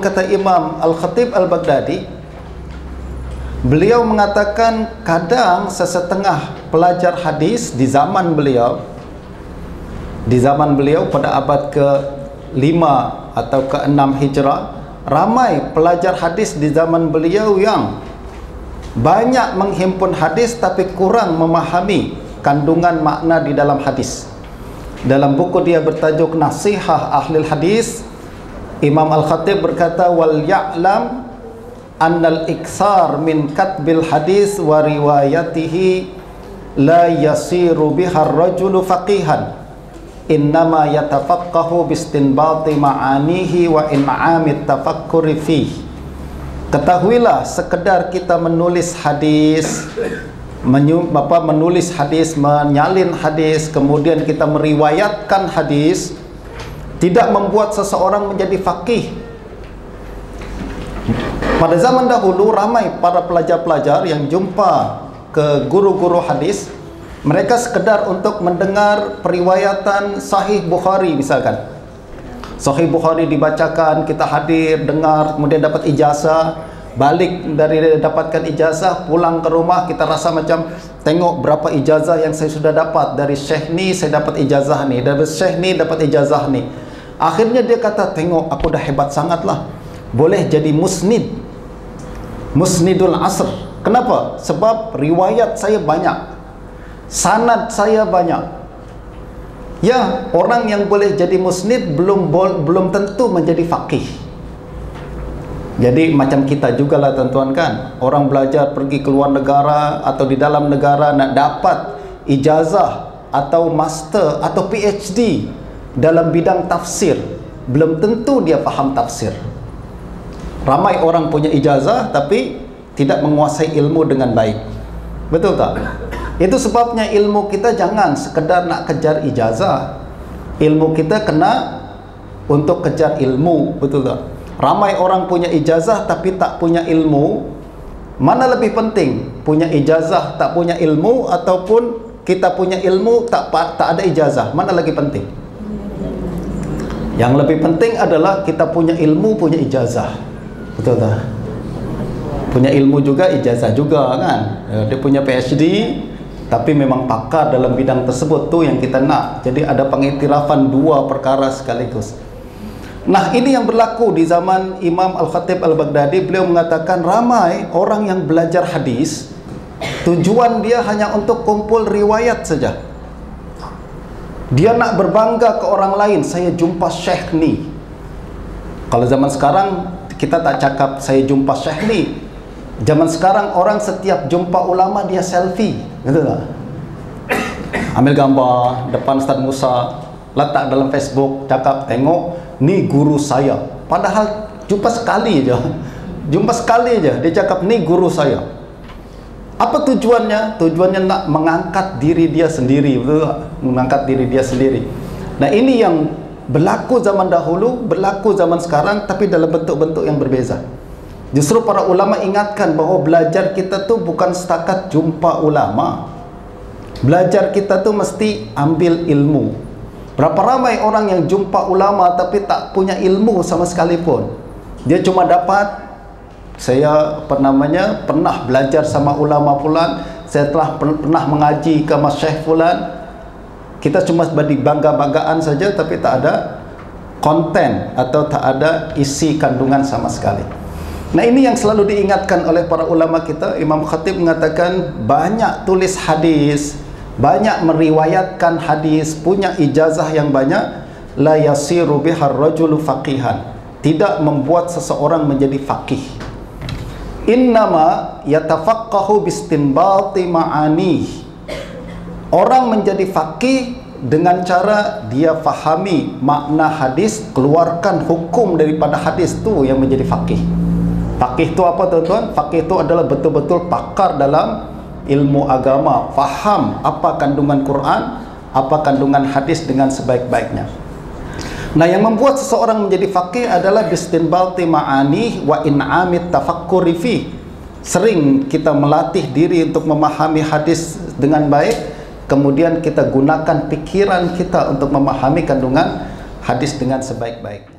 Kata Imam Al-Khatib Al-Baghdadi, beliau mengatakan kadang sesetengah pelajar hadis di zaman beliau pada abad ke-5 atau ke-6 Hijrah, ramai pelajar hadis di zaman beliau yang banyak menghimpun hadis tapi kurang memahami kandungan makna di dalam hadis. Dalam buku dia bertajuk Nasihah Ahlil Hadis, Imam Al-Khatib berkata, wal ya'lam annal iksar min katbil hadis wa riwayatihi la yasiru bihar rajulu faqihan, innama yatafaqqahu bistinbati ma'anihi wa in'amit tafakkuri fih. Ketahuilah, sekedar kita menulis hadis, menyalin hadis, kemudian kita meriwayatkan hadis, tidak membuat seseorang menjadi faqih. Pada zaman dahulu ramai para pelajar-pelajar yang jumpa ke guru-guru hadis, mereka sekedar untuk mendengar periwayatan Sahih Bukhari misalkan. Sahih Bukhari dibacakan, kita hadir, dengar, kemudian dapat ijazah, balik dari dapatkan ijazah, pulang ke rumah kita rasa macam tengok berapa ijazah yang saya sudah dapat, dari syekh ni saya dapat ijazah ni, dari syekh ni dapat ijazah ni. Akhirnya dia kata, tengok aku dah hebat sangatlah, boleh jadi musnidul asr. Kenapa? Sebab riwayat saya banyak, sanad saya banyak. Ya, orang yang boleh jadi musnid belum tentu menjadi faqih. Jadi macam kita jugalah tuan-tuan kan, orang belajar pergi ke luar negara atau di dalam negara nak dapat ijazah atau master atau PhD dalam bidang tafsir, belum tentu dia faham tafsir. Ramai orang punya ijazah tapi tidak menguasai ilmu dengan baik. Betul tak? Itu sebabnya ilmu kita jangan sekedar nak kejar ijazah. Ilmu kita kena untuk kejar ilmu. Betul tak? Ramai orang punya ijazah tapi tak punya ilmu. Mana lebih penting? Punya ijazah tak punya ilmu, ataupun kita punya ilmu tak ada ijazah? Mana lagi penting? Yang lebih penting adalah kita punya ilmu, punya ijazah. Betul tak? Punya ilmu juga, ijazah juga kan. Dia punya PhD tapi memang pakar dalam bidang tersebut, tu yang kita nak. Jadi ada pengiktirafan dua perkara sekaligus. Nah, ini yang berlaku di zaman Imam Al-Khatib Al-Baghdadi. Beliau mengatakan ramai orang yang belajar hadis, tujuan dia hanya untuk kumpul riwayat saja. Dia nak berbangga ke orang lain, saya jumpa syekh ni. Kalau zaman sekarang kita tak cakap saya jumpa syekh ni. Zaman sekarang orang setiap jumpa ulama dia selfie, betul tak? Ambil gambar depan Ustaz Musa, letak dalam Facebook, cakap tengok ni guru saya. Padahal jumpa sekali je. Dia cakap ni guru saya. Apa tujuannya? Tujuannya nak mengangkat diri dia sendiri, betul tak? Mengangkat diri dia sendiri. Nah, ini yang berlaku zaman dahulu, berlaku zaman sekarang, tapi dalam bentuk-bentuk yang berbeza. Justru para ulama ingatkan bahawa belajar kita tu bukan setakat jumpa ulama. Belajar kita tu mesti ambil ilmu. Berapa ramai orang yang jumpa ulama tapi tak punya ilmu sama sekali pun. Dia cuma dapat, saya pernah belajar sama ulama fulan, saya telah pernah mengaji ke masyayikh fulan. Kita cuma bangga-banggaan saja tapi tak ada konten atau tak ada isi kandungan sama sekali. Nah, ini yang selalu diingatkan oleh para ulama kita. Imam Khatib mengatakan banyak tulis hadis, banyak meriwayatkan hadis, punya ijazah yang banyak, la yasiru bihar rajulu faqihan, tidak membuat seseorang menjadi faqih. Innama yatafaqqahu bistinbati ma'ani. Orang menjadi faqih dengan cara dia fahami makna hadis, keluarkan hukum daripada hadis, tu yang menjadi faqih. Faqih itu apa tuan-tuan? Faqih itu adalah betul-betul pakar dalam ilmu agama, faham apa kandungan Quran, apa kandungan hadis dengan sebaik-baiknya. Nah, yang membuat seseorang menjadi faqih adalah bistinbati ma'ani wa in'amit tafakkuri fi. Sering kita melatih diri untuk memahami hadis dengan baik, kemudian kita gunakan pikiran kita untuk memahami kandungan hadis dengan sebaik-baik.